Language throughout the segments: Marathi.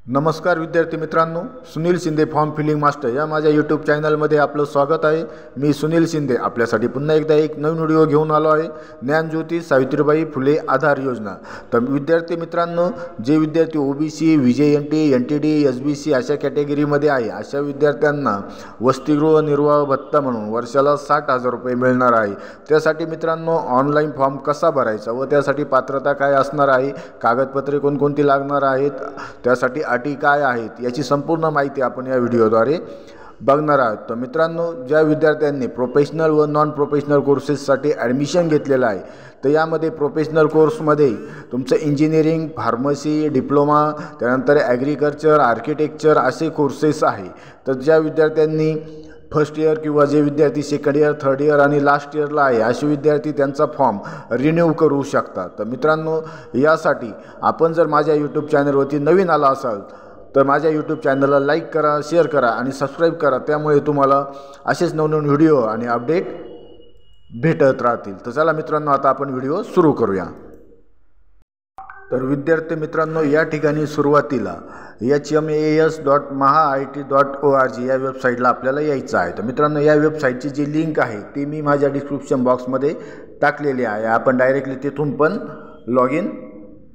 नमस्कार विद्यार्थी मित्रांनो, Sunil Shinde form filling master या माझ्या यूट्यूब चॅनलमध्ये आपलं स्वागत आहे। मी सुनील शिंदे आपल्यासाठी पुन्हा एकदा एक नवीन व्हिडिओ घेऊन आलो आहे। ज्ञानज्योती सावित्रीबाई फुले आधार योजना। तर विद्यार्थी मित्रांनो, जे विद्यार्थी ओबीसी, व्हीजेएनटी, एनटीडी, एसबीसी अशा कॅटेगरीमध्ये आहे अशा विद्यार्थ्यांना वसतिगृह निर्वाह भत्ता म्हणून वर्षाला 60,000 रुपये मिळणार आहे। त्यासाठी मित्रांनो ऑनलाईन फॉर्म कसा भरायचा व त्यासाठी पात्रता काय असणार आहे, कागदपत्रे कोणकोणती लागणार आहेत, त्यासाठी अटी काय आहेत याची संपूर्ण माहिती आपण या व्हिडिओद्वारे बघणार आहोत। तर मित्रांनो, ज्या विद्यार्थ्यांनी प्रोफेशनल व नॉन प्रोफेशनल कोर्सेससाठी ॲडमिशन घेतलेलं आहे तर यामध्ये प्रोफेशनल कोर्समध्ये तुमचं इंजिनिअरिंग, फार्मसी, डिप्लोमा, त्यानंतर ॲग्रिकल्चर, आर्किटेक्चर असे कोर्सेस आहे। तर ज्या विद्यार्थ्यांनी फर्स्ट इयर किंवा जे विद्यार्थी सेकंड इयर, थर्ड इयर आणि लास्ट इयरला आहे असे विद्यार्थी त्यांचा फॉर्म रिन्यू करू शकतात। तर मित्रांनो, यासाठी आपण जर माझ्या यूट्यूब चॅनलवरती नवीन आला असाल तर माझ्या यूट्यूब चॅनलला लाईक करा, शेअर करा आणि सबस्क्राईब करा। त्यामुळे तुम्हाला असेच नवनवीन व्हिडिओ आणि अपडेट भेटत राहतील। तर चला मित्रांनो, आता आपण व्हिडिओ सुरू करूया। तर विद्यार्थी मित्रांनो, या ठिकाणी सुरुवातीला hmas.mahait.org या वेबसाईटला आपल्याला यायचं आहे। तर मित्रांनो, या वेबसाईटची जी लिंक आहे ती मी माझ्या डिस्क्रिप्शन बॉक्समध्ये टाकलेली आहे। आपण डायरेक्टली तिथून पण लॉग इन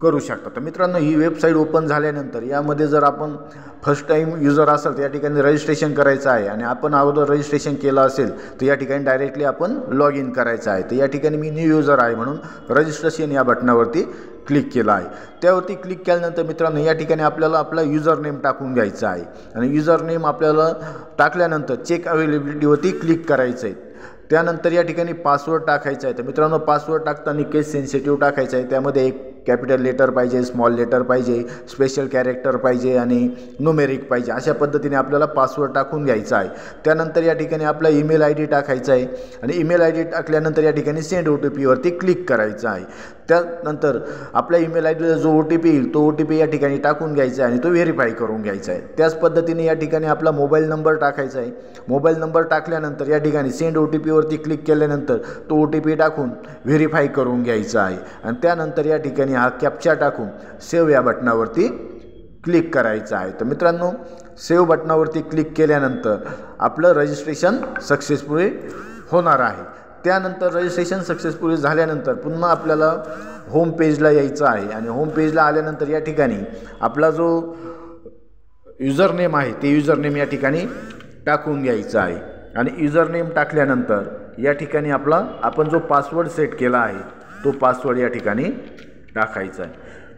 करू शकता। तर मित्रांनो, ही वेबसाईट ओपन झाल्यानंतर यामध्ये जर आपण फर्स्ट टाईम युजर असाल तर या ठिकाणी रजिस्ट्रेशन करायचं आहे आणि आपण अगोदर रजिस्ट्रेशन केलं असेल तर या ठिकाणी डायरेक्टली आपण लॉग इन करायचं आहे। तर या ठिकाणी मी न्यू युजर आहे म्हणून रजिस्ट्रेशन या बटनावरती क्लिक केलं आहे। त्यावरती क्लिक केल्यानंतर मित्रांनो, या ठिकाणी आपल्याला आपला युजर नेम टाकून घ्यायचा आहे आणि युजर नेम आपल्याला टाकल्यानंतर चेक अवेलेबिलिटीवरती क्लिक करायचं आहे। त्यानंतर या ठिकाणी पासवर्ड टाकायचा आहे। तर मित्रांनो, पासवर्ड टाकताना केस सेन्सिटिव्ह टाकायचा आहे। त्यामध्ये एक कॅपिटल लेटर पाहिजे, स्मॉल लेटर पाहिजे, स्पेशल कॅरेक्टर पाहिजे आणि न्यूमेरिक पाहिजे। अशा पद्धतीने आपल्याला पासवर्ड टाकून घ्यायचा आहे। त्यानंतर या ठिकाणी आपला ईमेल आय डी टाकायचा आहे आणि ईमेल आय डी टाकल्यानंतर या ठिकाणी सेंड OTP वरती क्लिक करायचं आहे। त्यानंतर आपल्या ईमेल आय डीला जो OTP येईल तो OTP या ठिकाणी टाकून घ्यायचा आहे आणि तो व्हेरीफाय करून घ्यायचा आहे। त्याच पद्धतीने या ठिकाणी आपला मोबाईल नंबर टाकायचा आहे। मोबाईल नंबर टाकल्यानंतर या ठिकाणी सेंड OTP वरती क्लिक केल्यानंतर तो OTP टाकून व्हेरीफाय करून घ्यायचा आहे आणि त्यानंतर या ठिकाणी हा कॅप्चा टाकून सेव्ह या बटनावरती क्लिक करायचं आहे। तर मित्रांनो, सेव्ह बटनावरती क्लिक केल्यानंतर आपलं रजिस्ट्रेशन सक्सेसफुली होणार आहे। त्यानंतर रजिस्ट्रेशन सक्सेसफुली झाल्यानंतर पुन्हा आपल्याला होम पेजला यायचं आहे आणि होम पेजला आल्यानंतर या ठिकाणी आपला जो युजर नेम आहे ते युजर नेम या ठिकाणी टाकून घ्यायचं आहे आणि युजर नेम टाकल्यानंतर या ठिकाणी आपण जो पासवर्ड सेट केला आहे तो पासवर्ड या ठिकाणी टाकायचा आहे।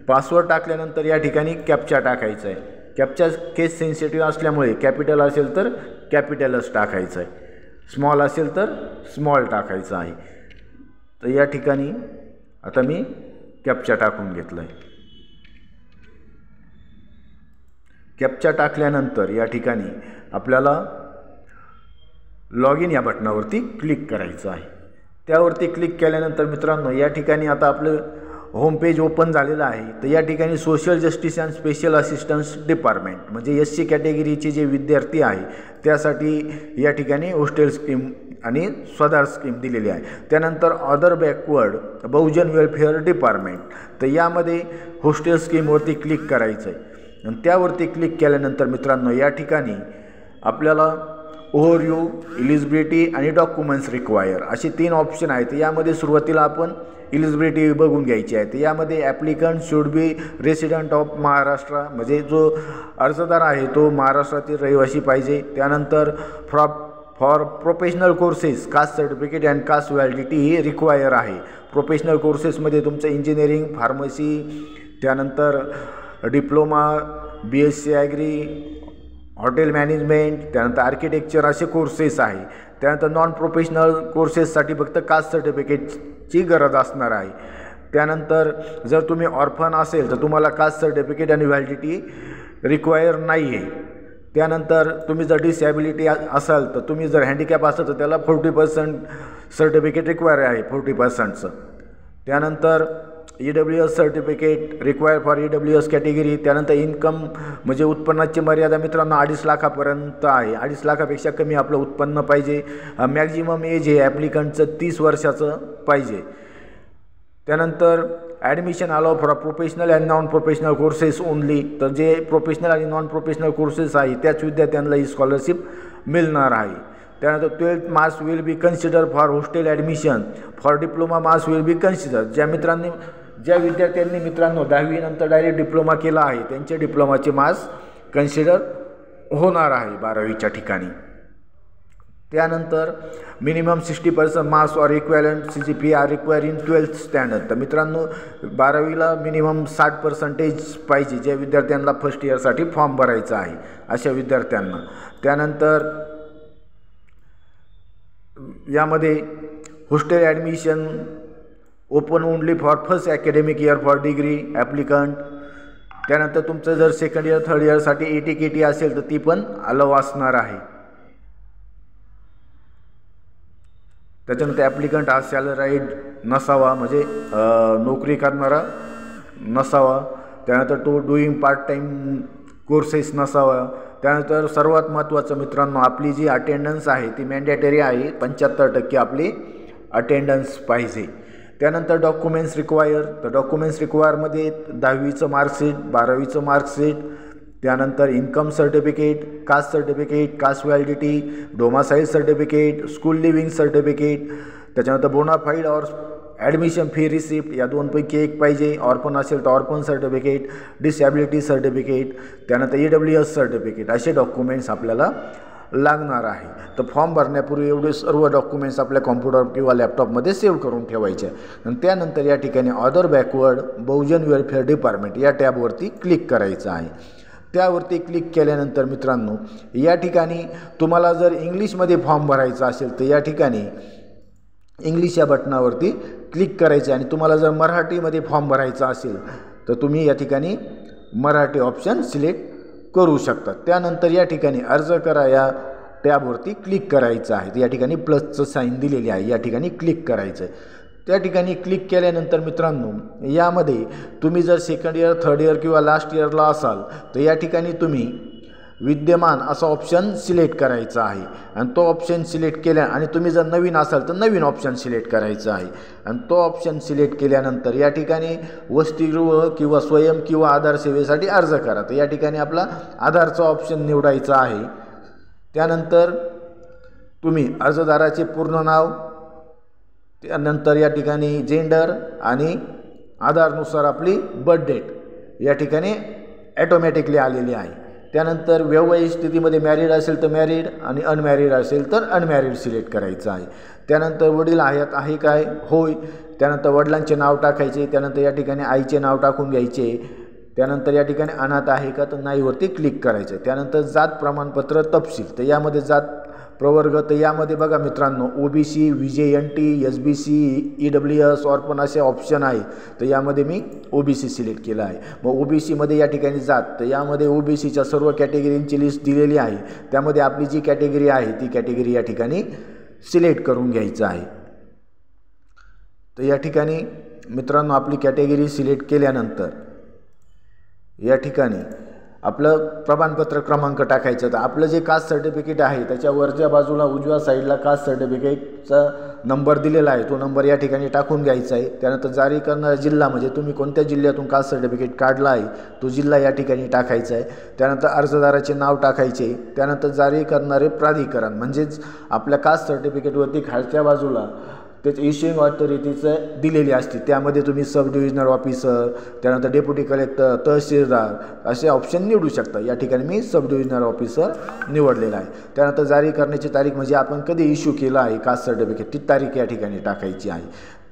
पासवर्ड टाकल्यानंतर या ठिकाणी कॅप्चा टाकायचा आहे। कॅप्चा केस सेन्सिटिव्ह असल्यामुळे कॅपिटल असेल तर कॅपिटलच टाकायचं आहे, स्मॉल असेल तर स्मॉल टाकायचं आहे। तर या ठिकाणी आता मी कॅप्चा टाकून घेतला आहे। कॅप्चा टाकल्यानंतर या ठिकाणी आपल्याला लॉग इन या बटनावरती क्लिक करायचं आहे। त्यावरती क्लिक केल्यानंतर मित्रांनो, या ठिकाणी आता आपलं होम पेज ओपन झालेलं आहे। तर या ठिकाणी social justice and special assistance department म्हणजे SC कॅटेगरीचे जे विद्यार्थी आहे त्यासाठी या ठिकाणी हॉस्टेल स्कीम आणि स्वधार स्कीम दिलेली आहे। त्यानंतर अदर बॅकवर्ड बहुजन वेलफेअर डिपार्टमेंट, तर यामध्ये हॉस्टेल स्कीमवरती क्लिक करायचं आहे आणि त्यावरती क्लिक केल्यानंतर मित्रांनो, या ठिकाणी आपल्याला ओव्हरव्ह्यू, इलिजिबिलिटी आणि डॉक्युमेंट्स रिक्वायर असे 3 ऑप्शन आहेत। यामध्ये सुरुवातीला आपण इलिजिबिलिटी बघून घ्यायची आहे। तर यामध्ये applicant should be resident of Maharashtra म्हणजे जो अर्जदार आहे तो महाराष्ट्रातील रहिवासी पाहिजे। त्यानंतर for professional courses caste certificate and caste validity ही रिक्वायर आहे। प्रोफेशनल कोर्सेसमध्ये तुमचं इंजिनिअरिंग, फार्मसी, त्यानंतर diploma, BSc agri, hotel management, त्यानंतर आर्किटेक्चर असे कोर्सेस आहे। त्यानंतर नॉन प्रोफेशनल कोर्सेससाठी फक्त कास्ट सर्टिफिकेटची गरज असणार आहे। त्यानंतर जर तुम्ही ऑर्फन असेल तर तुम्हाला कास्ट सर्टिफिकेट आणि व्हॅलिडिटी रिक्वायर नाही आहे। त्यानंतर तुम्ही जर डिसॅबिलिटी असाल तर तुम्ही जर हँडिकॅप असाल तर त्याला 40% सर्टिफिकेट रिक्वायर आहे, 40%चं। त्यानंतर EWS certificate require for EWS category. त्यानंतर इन्कम म्हणजे उत्पन्नाची मर्यादा मित्रांनो 2.5 लाखापर्यंत आहे। 2.5 लाखापेक्षा कमी आपलं उत्पन्न पाहिजे। मॅक्झिमम एज हे ॲप्लिकंटचं 30 वर्षाचं पाहिजे। त्यानंतर admission allow for professional and non professional courses only. तर जे प्रोफेशनल आणि नॉन प्रोफेशनल कोर्सेस आहे त्याच विद्यार्थ्यांना ही स्कॉलरशिप मिळणार आहे. त्यानंतर 12th marks will be consider for hostel admission. For diploma marks will be consider. ज्या विद्यार्थ्यांनी मित्रांनो 10वी नंतर डायरेक्ट डिप्लोमा केला आहे त्यांचे डिप्लोमाचे मार्क्स कन्सिडर होणार आहे 12वीच्या ठिकाणी. त्यानंतर minimum 60% marks or equivalent CGPA are require in 12th standard. तर मित्रांनो 12वीला मिनिमम 60% पाहिजे ज्या विद्यार्थ्यांना फर्स्ट इयरसाठी फॉर्म भरायचा आहे अशा विद्यार्थ्यांना. त्यानंतर यामध्ये hostel admission open only for first academic year for degree applicant. त्यानंतर तुमचं जर सेकंड इयर थर्ड इयरसाठी AT-KT असेल तर ती पण अलाव असणार आहे. त्याच्यानंतर ॲप्लिकंट हा सॅलराईड नसावा म्हणजे नोकरी करणारा नसावा. त्यानंतर तो डुईंग पार्ट टाईम कोर्सेस नसावा. त्यानंतर सर्वात महत्त्वाचं मित्रांनो आपली जी अटेंडन्स आहे ती मॅन्डेटरी आहे. 75% आपली अटेंडन्स पाहिजे. त्यानंतर डॉक्युमेंट्स रिक्वायर. तर डॉक्युमेंट्स रिक्वायरमध्ये 10वीचं मार्कशीट 12वीचं मार्कशीट त्यानंतर income certificate caste certificate caste validity domicile certificate school leaving certificate त्याच्यानंतर बोनाफाईड और ॲडमिशन फी रिसिप्ट या दोनपैकी एक पाहिजे. ऑर्फन असेल तर ऑर्फन सर्टिफिकेट डिसॅबिलिटी सर्टिफिकेट त्यानंतर EWS सर्टिफिकेट असे डॉक्युमेंट्स आपल्याला लागणार आहे. तर फॉर्म भरण्यापूर्वी एवढे सर्व डॉक्युमेंट्स आपल्या कॉम्प्युटर किंवा लॅपटॉपमध्ये सेव्ह करून ठेवायचे. आणि त्यानंतर या ठिकाणी अदर बॅकवर्ड बहुजन वेलफेअर डिपार्टमेंट या टॅबवरती क्लिक करायचं आहे. त्यावरती क्लिक केल्यानंतर मित्रांनो या ठिकाणी तुम्हाला जर इंग्लिशमध्ये फॉर्म भरायचा असेल तर या ठिकाणी इंग्लिश या बटनावरती क्लिक करायचं आणि तुम्हाला जर मराठीमध्ये फॉर्म भरायचा असेल तर तुम्ही या ठिकाणी मराठी ऑप्शन सिलेक्ट करू शकता. त्यानंतर या ठिकाणी अर्ज करा या टॅबवरती क्लिक करायचं आहे. या ठिकाणी प्लसचं साईन दिलेले आहे या ठिकाणी क्लिक करायचं आहे. त्या ठिकाणी क्लिक केल्यानंतर मित्रांनो यामध्ये तुम्ही जर सेकंड इयर थर्ड इयर किंवा लास्ट इयरला असाल तर या ठिकाणी तुम्ही विद्यमान असा ऑप्शन सिलेक्ट करायचा आहे आणि तो ऑप्शन सिलेक्ट केल्या आणि तुम्ही जर नवीन असाल तर नवीन ऑप्शन सिलेक्ट करायचा आहे आणि तो ऑप्शन सिलेक्ट केल्यानंतर या ठिकाणी वसतिगृह किंवा स्वयं किंवा आधार सेवेसाठी अर्ज करा. तर या ठिकाणी आपला आधारचा ऑप्शन निवडायचा आहे. त्यानंतर तुम्ही अर्जदाराचे पूर्ण नाव त्यानंतर या ठिकाणी जेंडर आणि आधारनुसार आपली बर्थ डेट या ठिकाणी ॲटोमॅटिकली आलेली आहे. त्यानंतर वैवाहिक स्थितीमध्ये मॅरिड असेल तर मॅरिड आणि अनमॅरिड असेल तर अनमॅरिड सिलेक्ट करायचं आहे. त्यानंतर वडील आहे काय होय. त्यानंतर वडिलांचे नाव टाकायचे. त्यानंतर या ठिकाणी आईचे नाव टाकून घ्यायचे. त्यानंतर या ठिकाणी अनाथ आहे का तर नाहीवरती क्लिक करायचं. त्यानंतर जात प्रमाणपत्र तपशील तर यामध्ये जात प्रवर्ग तर यामध्ये बघा मित्रांनो OBC VJNT SBC EWS orphan असे ऑप्शन आहे. तर यामध्ये मी OBC सिलेक्ट केलं आहे. मग OBCमध्ये या ठिकाणी जात तर यामध्ये OBCच्या सर्व कॅटेगरींची लिस्ट दिलेली आहे. त्यामध्ये आपली जी कॅटेगरी आहे ती कॅटेगरी या ठिकाणी सिलेक्ट करून घ्यायचं आहे. तर या ठिकाणी मित्रांनो आपली कॅटेगरी सिलेक्ट केल्यानंतर या ठिकाणी आपलं प्रमाणपत्र क्रमांक टाकायचं. तर आपलं जे कास्ट सर्टिफिकेट आहे त्याच्या वरच्या बाजूला उजव्या साईडला कास्ट सर्टिफिकेटचा नंबर दिलेला आहे तो नंबर या ठिकाणी टाकून घ्यायचा आहे. त्यानंतर जारी करणारा जिल्हा म्हणजे तुम्ही कोणत्या जिल्ह्यातून कास्ट सर्टिफिकेट काढला आहे तो जिल्हा या ठिकाणी टाकायचा आहे. त्यानंतर अर्जदाराचे नाव टाकायचे. त्यानंतर जारी करणारे प्राधिकरण म्हणजेच आपल्या कास्ट सर्टिफिकेटवरती खालच्या बाजूला त्याची इश्युइंग ऑथॉरिटीचं दिलेली असते. त्यामध्ये तुम्ही सब डिव्हिजनल ऑफिसर त्यानंतर डेप्युटी कलेक्टर तहसीलदार असे ऑप्शन निवडू शकता. या ठिकाणी मी सब डिव्हिजनल ऑफिसर निवडलेला आहे. त्यानंतर जारी करण्याची तारीख म्हणजे आपण कधी इश्यू केला आहे कास्ट सर्टिफिकेट ती तारीख या ठिकाणी टाकायची आहे.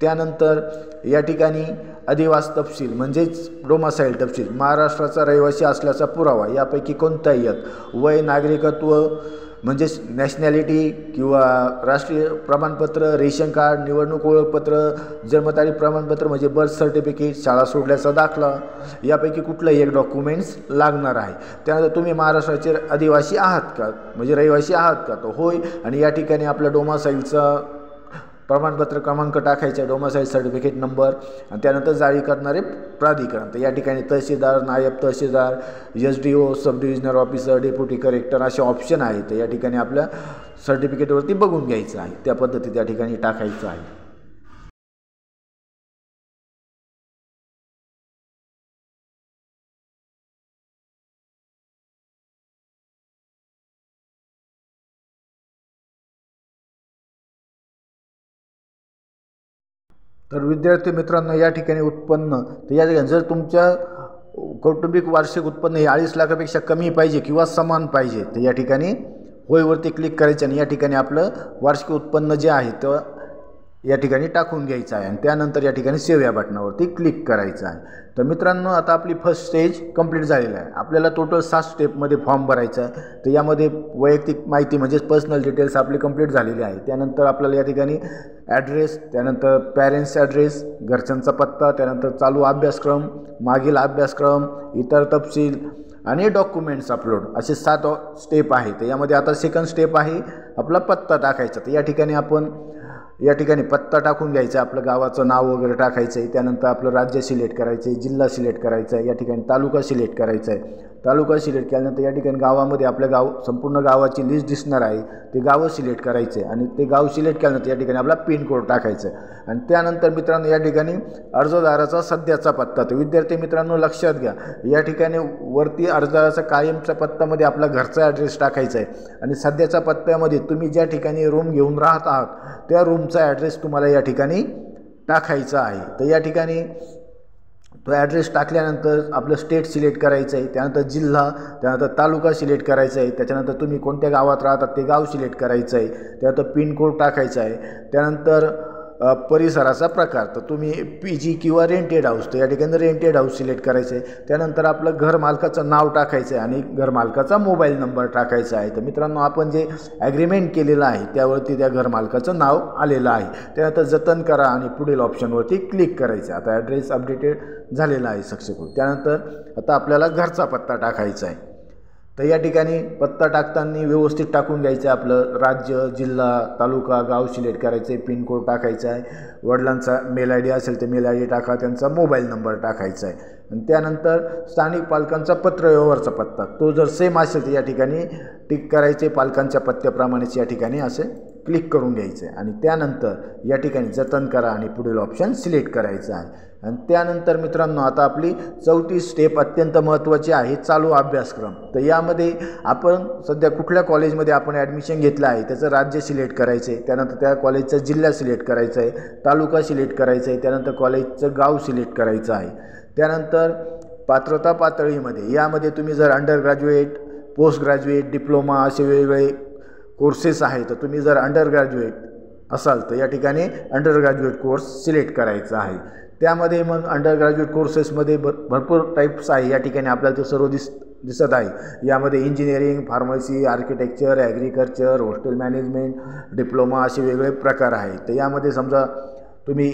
त्यानंतर या ठिकाणी अधिवास तपशील म्हणजेच डोमासाईल तपशील महाराष्ट्राचा रहिवासी असल्याचा पुरावा यापैकी कोणताही एक वय नागरिकत्व म्हणजेच नॅशनॅलिटी किंवा राष्ट्रीय प्रमाणपत्र रेशन कार्ड निवडणूक ओळखपत्र जन्मतारीख प्रमाणपत्र म्हणजे बर्थ सर्टिफिकेट शाळा सोडल्याचा दाखला यापैकी कुठलंही एक डॉक्युमेंट्स लागणार आहे. त्यानंतर तुम्ही महाराष्ट्राचे आदिवासी आहात का म्हणजे रहिवासी आहात का तो होय आणि या ठिकाणी आपल्या डोमासाईलचा प्रमाणपत्र क्रमांक टाकायचा डोमासाईल सर्टिफिकेट नंबर आणि त्यानंतर जारी करणारे प्राधिकरण तर या ठिकाणी तहसीलदार नायब तहसीलदार SDO सब डिव्हिजनल ऑफिसर डेप्युटी कलेक्टर असे ऑप्शन आहेत. तर या ठिकाणी आपल्या सर्टिफिकेटवरती बघून घ्यायचं आहे त्या पद्धतीत या ठिकाणी टाकायचं आहे. तर विद्यार्थी मित्रांनो, या ठिकाणी उत्पन्न तर या ठिकाणी जर तुमच्या कौटुंबिक वार्षिक उत्पन्न हे 2.5 लाखापेक्षा कमी पाहिजे किंवा समान पाहिजे तर या ठिकाणी होयवरती क्लिक करायचं आणि या ठिकाणी आपलं वार्षिक उत्पन्न जे आहे ते या ठिकाणी टाकून घ्यायचं आहे आणि त्यानंतर या ठिकाणी सेव्ह या बटनावरती क्लिक करायचं आहे। तर मित्रांनो, आता आपली फर्स्ट स्टेज कंप्लीट झालेली आहे। आपल्याला टोटल 7 स्टेपमध्ये फॉर्म भरायचा आहे। तर यामध्ये वैयक्तिक माहिती म्हणजेच पर्सनल डिटेल्स आपली कंप्लीट झालेली आहे। त्यानंतर आपल्याला या ठिकाणी ॲड्रेस, त्यानंतर पॅरेंट्स ॲड्रेस, घरच्यांचा पत्ता, त्यानंतर चालू अभ्यासक्रम, मागील अभ्यासक्रम, इतर तपशील आणि डॉक्युमेंट्स अपलोड असे 7 स्टेप आहे। तर यामध्ये आता सेकंड स्टेप आहे आपला पत्ता टाकायचा। तर या ठिकाणी आपण पत्ता टाकून घ्यायचा, आपलं गावाचं नाव वगैरे टाकायचं आहे। त्यानंतर आपलं राज्य सिलेक्ट करायचं आहे, जिल्हा सिलेक्ट करायचा आहे, या ठिकाणी तालुका सिलेक्ट करायचा आहे। तालुका सिलेक्ट केल्यानंतर या ठिकाणी गावामध्ये आपल्या संपूर्ण गावाची लिस्ट दिसणार आहे, ते गावं सिलेक्ट करायचं आहे आणि ते गाव सिलेक्ट केल्यानंतर या ठिकाणी आपला पिन कोड टाकायचा आहे आणि त्यानंतर मित्रांनो या ठिकाणी अर्जदाराचा सध्याचा पत्ता। तर विद्यार्थी मित्रांनो लक्षात घ्या, या ठिकाणी वरती अर्जदाराचा कायमच्या पत्त्यामध्ये आपला घरचा ॲड्रेस टाकायचा आहे आणि सध्याच्या पत्त्यामध्ये तुम्ही ज्या ठिकाणी रूम घेऊन राहत आहात त्या रूमचा ॲड्रेस तुम्हाला या ठिकाणी टाकायचा आहे। तर या ठिकाणी तो ॲड्रेस टाकल्यानंतर आपलं स्टेट सिलेक्ट करायचं आहे, त्यानंतर जिल्हा, त्यानंतर तालुका सिलेक्ट करायचा आहे, त्याच्यानंतर तुम्ही कोणत्या गावात राहतात ते गाव सिलेक्ट करायचं आहे, त्यानंतर पिन कोड टाकायचा आहे, त्यानंतर परिसराचा प्रकार तर तुम्ही PG किंवा रेंटेड हाऊस तर या ठिकाणी रेंटेड हाऊस सिलेक्ट करायचं आहे, त्यानंतर आपलं घर मालकाचं नाव टाकायचं आहे आणि घर मालकाचा मोबाईल नंबर टाकायचा आहे। तर मित्रांनो, आपण जे ॲग्रीमेंट केलेलं आहे त्यावरती त्या घर मालकाचं नाव आलेलं आहे। त्यानंतर जतन करा आणि पुढील ऑप्शनवरती क्लिक करायचं। आता ॲड्रेस अपडेटेड झालेला आहे सक्सेसफुल। त्यानंतर आता आपल्याला घरचा पत्ता टाकायचा आहे। तर या ठिकाणी पत्ता टाकताना व्यवस्थित टाकून घ्यायचं आहे, आपलं राज्य, जिल्हा, तालुका, गाव सिलेक्ट करायचं आहे, पिन कोड टाकायचा आहे, वडिलांचा मेल ID असेल तर मेल ID टाका, त्यांचा मोबाईल नंबर टाकायचा आहे आणि त्यानंतर स्थानिक पालकांचा पत्रव्यवहारचा पत्ता तो जर सेम असेल तर या ठिकाणी टिक करायचे, पालकांच्या पत्त्याप्रमाणेच या ठिकाणी असे क्लिक करून घ्यायचं आहे आणि त्यानंतर या ठिकाणी जतन करा आणि पुढील ऑप्शन सिलेक्ट करायचं आहे आणि त्यानंतर मित्रांनो आता आपली 4थी स्टेप अत्यंत महत्त्वाची आहे, चालू अभ्यासक्रम। तर यामध्ये आपण सध्या कुठल्या कॉलेजमध्ये आपण ॲडमिशन घेतलं आहे त्याचं राज्य सिलेक्ट करायचं आहे, त्यानंतर त्या कॉलेजचा जिल्हा सिलेक्ट करायचा आहे, तालुका सिलेक्ट करायचा आहे, त्यानंतर कॉलेजचं गाव सिलेक्ट करायचं आहे। त्यानंतर पात्रता पातळीमध्ये यामध्ये तुम्ही जर under graduate, post graduate, diploma असे वेगवेगळे कोर्सेस आहे तर तुम्ही जर अंडर ग्रॅज्युएट असाल तर या ठिकाणी अंडर ग्रॅज्युएट कोर्स सिलेक्ट करायचा आहे। त्यामध्ये मग अंडर ग्रॅज्युएट कोर्सेसमध्ये भरपूर टाईप्स आहे, या ठिकाणी आपल्याला ते सर्व दिसत आहे। यामध्ये engineering, pharmacy, architecture, agriculture, hostel management, diploma असे वेगवेगळे प्रकार आहेत। तर यामध्ये समजा तुम्ही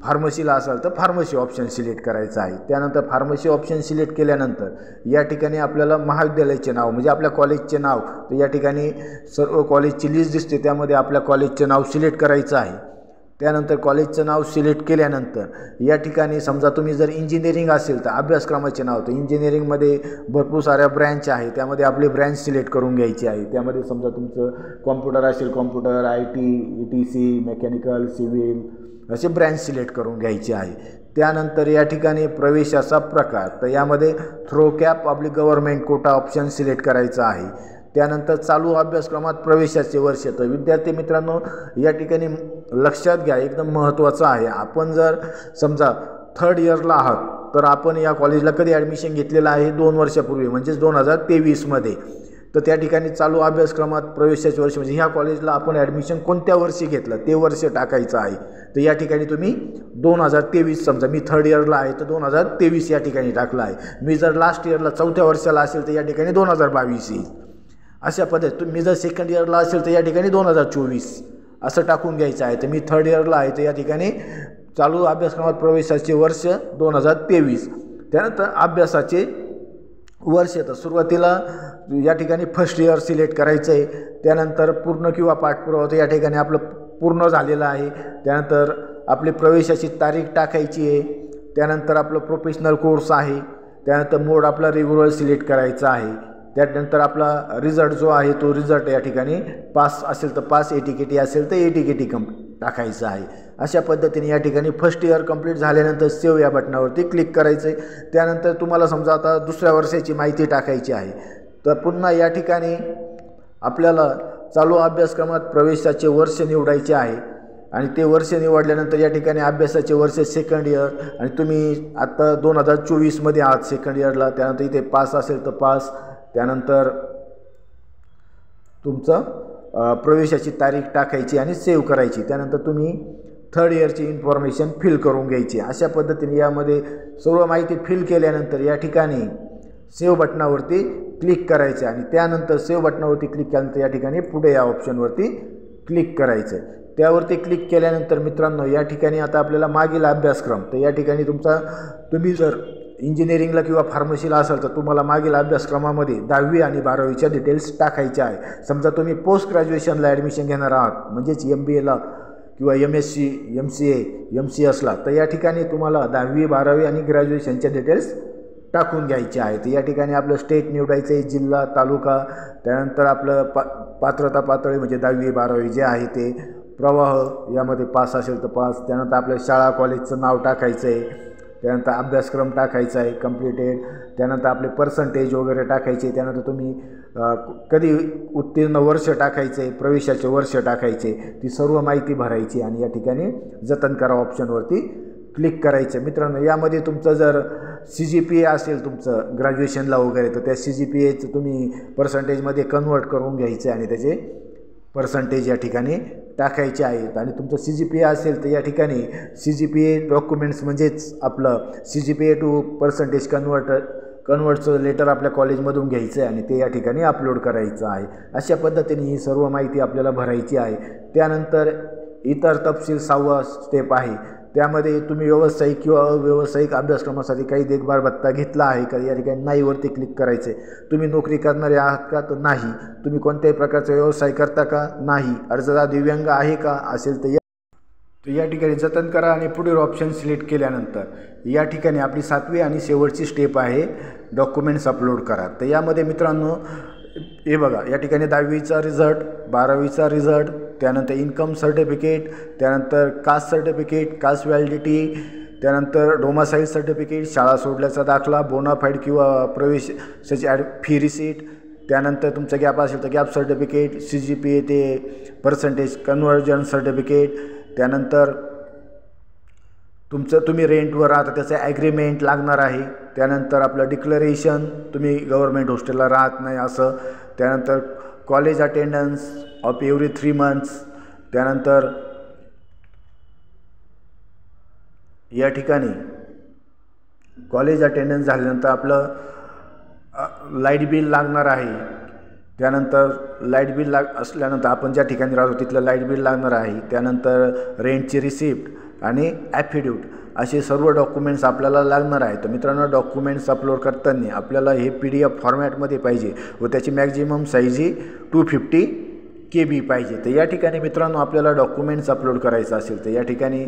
फार्मसीला असाल तर फार्मसी ऑप्शन सिलेक्ट करायचं आहे। त्यानंतर फार्मसी ऑप्शन सिलेक्ट केल्यानंतर या ठिकाणी आपल्याला महाविद्यालयाचे नाव म्हणजे आपल्या कॉलेजचे नाव, तर या ठिकाणी सर्व कॉलेजची लिस्ट दिसते, त्यामध्ये आपल्या कॉलेजचे नाव सिलेक्ट करायचं आहे। त्यानंतर कॉलेजचं नाव सिलेक्ट केल्यानंतर या ठिकाणी समजा तुम्ही जर इंजिनिअरिंग असेल तर अभ्यासक्रमाचे नाव, तर इंजिनिअरिंगमध्ये भरपूर साऱ्या ब्रँच आहे, त्यामध्ये आपली ब्रँच सिलेक्ट करून घ्यायची आहे। त्यामध्ये समजा तुमचं कॉम्प्युटर असेल computer, IT, ETC, mechanical, civil असे ब्रँच सिलेक्ट करून घ्यायचे आहे। त्यानंतर या ठिकाणी प्रवेशाचा प्रकार, तर यामध्ये through CAP public government quota option select करायचा आहे। त्यानंतर चालू अभ्यासक्रमात प्रवेशाचे वर्ष, तर विद्यार्थी मित्रांनो या ठिकाणी लक्षात घ्या एकदम महत्त्वाचं आहे, आपण जर समजा 3rd इयरला आहात तर आपण या कॉलेजला कधी ॲडमिशन घेतलेलं आहे 2 वर्षापूर्वी म्हणजेच 2023 मध्ये, तर त्या ठिकाणी चालू अभ्यासक्रमात प्रवेशाचे वर्ष म्हणजे ह्या कॉलेजला आपण ॲडमिशन कोणत्या वर्षी घेतलं ते वर्ष टाकायचं आहे। तर या ठिकाणी तुम्ही 2023 समजा मी 3rd इयरला आहे तर 2023 या ठिकाणी टाकलं आहे। मी जर लास्ट इयरला 4थ्या वर्षाला असेल तर या ठिकाणी 2022 येईल। अशा पद्धतीने तुम्ही जर 2nd इयरला असेल तर या ठिकाणी 2024 असं टाकून घ्यायचं आहे। तर मी 3rd इयरला आहे तर या ठिकाणी चालू अभ्यासक्रमात प्रवेशाचे वर्ष 2023। त्यानंतर अभ्यासाचे वर्ष, तर सुरुवातीला या ठिकाणी 1st इयर सिलेक्ट करायचं आहे, त्यानंतर पूर्ण किंवा पाठपुरावा तर या ठिकाणी आपलं पूर्ण झालेलं आहे, त्यानंतर आपली प्रवेशाची तारीख टाकायची आहे, त्यानंतर आपलं प्रोफेशनल कोर्स आहे, त्यानंतर मोड आपला रेग्युलर सिलेक्ट करायचा आहे, त्यानंतर आपला रिझल्ट जो आहे तो रिझल्ट या ठिकाणी पास असेल तर पास, ATKT असेल तर ATKT टाकायचं आहे। अशा पद्धतीने या ठिकाणी 1st इयर कंप्लीट झाल्यानंतर सेव्ह या बटनावरती क्लिक करायचं आहे। त्यानंतर तुम्हाला समजा आता दुसऱ्या वर्षाची माहिती टाकायची आहे, तर पुन्हा या ठिकाणी आपल्याला चालू अभ्यासक्रमात प्रवेशाचे वर्ष निवडायचे आहे। आणि ते वर्ष निवडल्यानंतर या ठिकाणी अभ्यासाचे वर्ष सेकंड इयर आणि तुम्ही आता 2024मध्ये आहात सेकंड इयरला, त्यानंतर इथे पास असेल तर पास, त्यानंतर तुमचं प्रवेशाची तारीख टाकायची आणि सेव्ह करायची, त्यानंतर तुम्ही थर्ड इयरची इन्फॉर्मेशन फिल करून घ्यायची। अशा पद्धतीने यामध्ये सर्व माहिती फिल केल्यानंतर या ठिकाणी सेव्ह बटनावरती क्लिक करायचं आणि त्यानंतर सेव्ह बटनावरती क्लिक केल्यानंतर या ठिकाणी पुढे या ऑप्शनवरती क्लिक करायचं। त्यावरती क्लिक केल्यानंतर मित्रांनो या ठिकाणी आता आपल्याला मागील अभ्यासक्रम, तर या ठिकाणी तुम्ही जर इंजिनिअरिंगला किंवा फार्मसीला असाल तर तुम्हाला मागील अभ्यासक्रमामध्ये 10वी आणि 12वीच्या डिटेल्स टाकायच्या आहे। समजा तुम्ही पोस्ट ग्रॅज्युएशनला ॲडमिशन घेणार आहात म्हणजेच MBAला किंवा MSc MCA MCSला, तर या ठिकाणी तुम्हाला 10वी 12वी आणि ग्रॅज्युएशनच्या डिटेल्स टाकून घ्यायचे आहेत। या ठिकाणी आपलं स्टेट निवडायचं आहे, जिल्हा, तालुका, त्यानंतर आपलं पात्रता पातळी म्हणजे 10वी 12वी जे आहे ते, प्रवाह यामध्ये पास असेल तर पास, त्यानंतर आपल्या शाळा कॉलेजचं नाव टाकायचं आहे, त्यानंतर अभ्यासक्रम टाकायचा आहे कंप्लीटेड, त्यानंतर आपले पर्सेंटेज वगैरे टाकायचे, त्यानंतर तुम्ही कधी उत्तीर्ण वर्ष टाकायचे, प्रवेशाचे वर्ष टाकायचे, ती सर्व माहिती भरायची आणि या ठिकाणी जतन करा ऑप्शनवरती क्लिक करायचं। मित्रांनो यामध्ये तुमचं जर CGPA असेल तुमचं ग्रॅज्युएशनला वगैरे तर त्या CGPAचं तुम्ही पर्सेंटेजमध्ये कन्वर्ट करून घ्यायचं आणि त्याचे पर्सेंटेज या ठिकाणी टाकायचे आहेत। आणि तुमचं CGPA असेल तर या ठिकाणी CGPA डॉक्युमेंट्स म्हणजेच आपलं CGPA टू पर्सेंटेज कन्वर्टचं लेटर आपल्या कॉलेजमधून घ्यायचं आहे आणि ते या ठिकाणी अपलोड करायचं आहे। अशा पद्धतीने ही सर्व माहिती आपल्याला भरायची आहे। त्यानंतर इतर तपशील 6वा स्टेप आहे, त्यामध्ये तुम्ही व्यावसायिक किंवा अव्यावसायिक अभ्यासक्रमासाठी काही देखभाल भत्ता घेतला आहे का, या ठिकाणी नाहीवरती क्लिक करायचे। तुम्ही नोकरी करणारे आहात का, तर नाही। तुम्ही कोणत्याही प्रकारचा व्यवसाय करता का, नाही। अर्जदार दिव्यांग आहे का, असेल तर या ठिकाणी जतन करा आणि पुढील ऑप्शन सिलेक्ट केल्यानंतर या ठिकाणी आपली 7वी आणि शेवटची स्टेप आहे डॉक्युमेंट्स अपलोड करा। तर यामध्ये मित्रांनो हे बघा, या ठिकाणी 10वीचा रिझल्ट, 12वीचा रिझल्ट, त्यानंतर इन्कम सर्टिफिकेट, त्यानंतर कास्ट सर्टिफिकेट, कास्ट व्हॅलिडिटी, त्यानंतर डोमासाईल सर्टिफिकेट, शाळा सोडल्याचा दाखला, बोनाफाईड किंवा प्रवेशाची फी रिसीट, त्यानंतर तुमचा गॅप असेल तर गॅप सर्टिफिकेट, CGPA ते पर्सेंटेज कन्वर्जन सर्टिफिकेट, त्यानंतर तुम्ही रेंटवर राहता त्याचं ॲग्रीमेंट लागणार आहे, त्यानंतर आपलं डिक्लरेशन तुम्ही गव्हर्मेंट हॉस्टेलला राहत नाही असं, त्यानंतर college attendance of every 3 months, त्यानंतर या ठिकाणी कॉलेज अटेंडन्स झाल्यानंतर आपलं लाईट बिल लागणार आहे, त्यानंतर लाईट बिल असल्यानंतर आपण ज्या ठिकाणी राहतो तिथलं लाईट बिल लागणार आहे, त्यानंतर रेंटची रिसिप्ट आणि ॲफिडेविट असे सर्व डॉक्युमेंट्स आपल्याला लागणार आहे। तर मित्रांनो डॉक्युमेंट्स अपलोड करताना आपल्याला हे PDF फॉर्मॅटमध्ये पाहिजे व त्याची मॅक्झिमम साईज ही 250 KB पाहिजे। तर या ठिकाणी मित्रांनो आपल्याला डॉक्युमेंट्स अपलोड करायचं असेल तर या ठिकाणी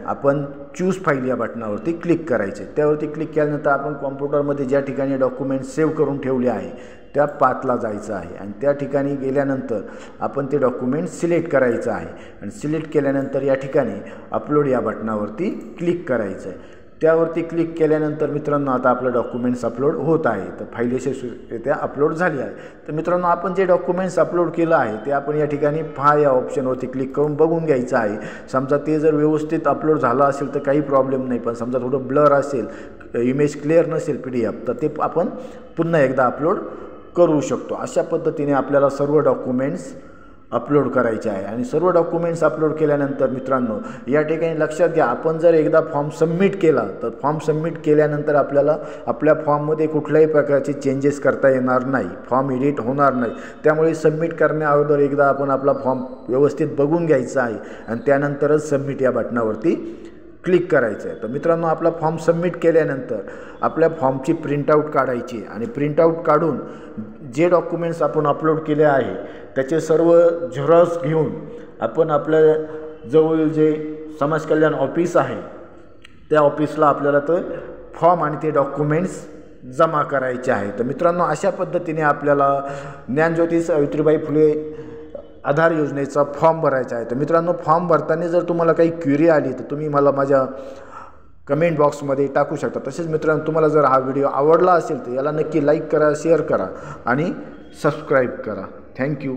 आपण चूज फाईल या बटनावरती क्लिक करायचे। त्यावरती क्लिक केल्यानंतर आपण कॉम्प्युटरमध्ये ज्या ठिकाणी डॉक्युमेंट्स सेव्ह करून ठेवले आहे त्या पाथला जायचं आहे आणि त्या ठिकाणी गेल्यानंतर आपण ते डॉक्युमेंट सिलेक्ट करायचं आहे आणि सिलेक्ट केल्यानंतर या ठिकाणी अपलोड या बटनावरती क्लिक करायचं आहे। त्यावरती क्लिक केल्यानंतर मित्रांनो आता आपलं डॉक्युमेंट्स अपलोड होत आहे। तर फाईल यशस्वीरित्या अपलोड झाली आहे। तर मित्रांनो आपण जे डॉक्युमेंट्स अपलोड केलं आहे ते आपण या ठिकाणी पहा या ऑप्शनवरती क्लिक करून बघून घ्यायचं आहे। समजा ते जर व्यवस्थित अपलोड झालं असेल तर काही प्रॉब्लेम नाही, पण समजा थोडं ब्लर असेल, इमेज क्लिअर नसेल PDF, तर ते आपण पुन्हा एकदा अपलोड करू शकतो। अशा पद्धतीने आपल्याला सर्व डॉक्युमेंट्स अपलोड करायचे आहे आणि सर्व डॉक्युमेंट्स अपलोड केल्यानंतर मित्रांनो या ठिकाणी लक्षात घ्या, आपण जर एकदा फॉर्म सबमिट केला तर फॉर्म सबमिट केल्यानंतर आपल्याला आपल्या फॉर्ममध्ये कुठल्याही प्रकारचे चेंजेस करता येणार नाही, फॉर्म एडिट होणार नाही। त्यामुळे सबमिट करण्याअगोदर एकदा आपण आपला फॉर्म व्यवस्थित बघून घ्यायचा आहे आणि त्यानंतरच सबमिट या बटनावरती क्लिक करायचं आहे। तर मित्रांनो आपला फॉर्म सबमिट केल्यानंतर आपल्या फॉर्मची प्रिंटआउट काढायची आणि प्रिंटआउट काढून जे डॉक्युमेंट्स आपण अपलोड केले आहे त्याचे सर्व झेरॉक्स घेऊन आपण आपल्या जवळ जे समाज कल्याण ऑफिस आहे त्या ऑफिसला आपल्याला तो फॉर्म आणि ते डॉक्युमेंट्स जमा करायचे आहे। तर मित्रांनो अशा पद्धतीने आपल्याला ज्ञानज्योती सावित्रीबाई फुले आधार योजनेचा फॉर्म भरायचा आहे। तर मित्रांनो फॉर्म भरताना जर तुम्हाला काही क्वेरी आली तर तुम्ही मला माझ्या कमेंट बॉक्समध्ये टाकू शकता। तसेच मित्रांनो तुम्हाला जर हा व्हिडिओ आवडला असेल तर याला नक्की लाईक करा, शेअर करा आणि सबस्क्राईब करा। थँक्यू।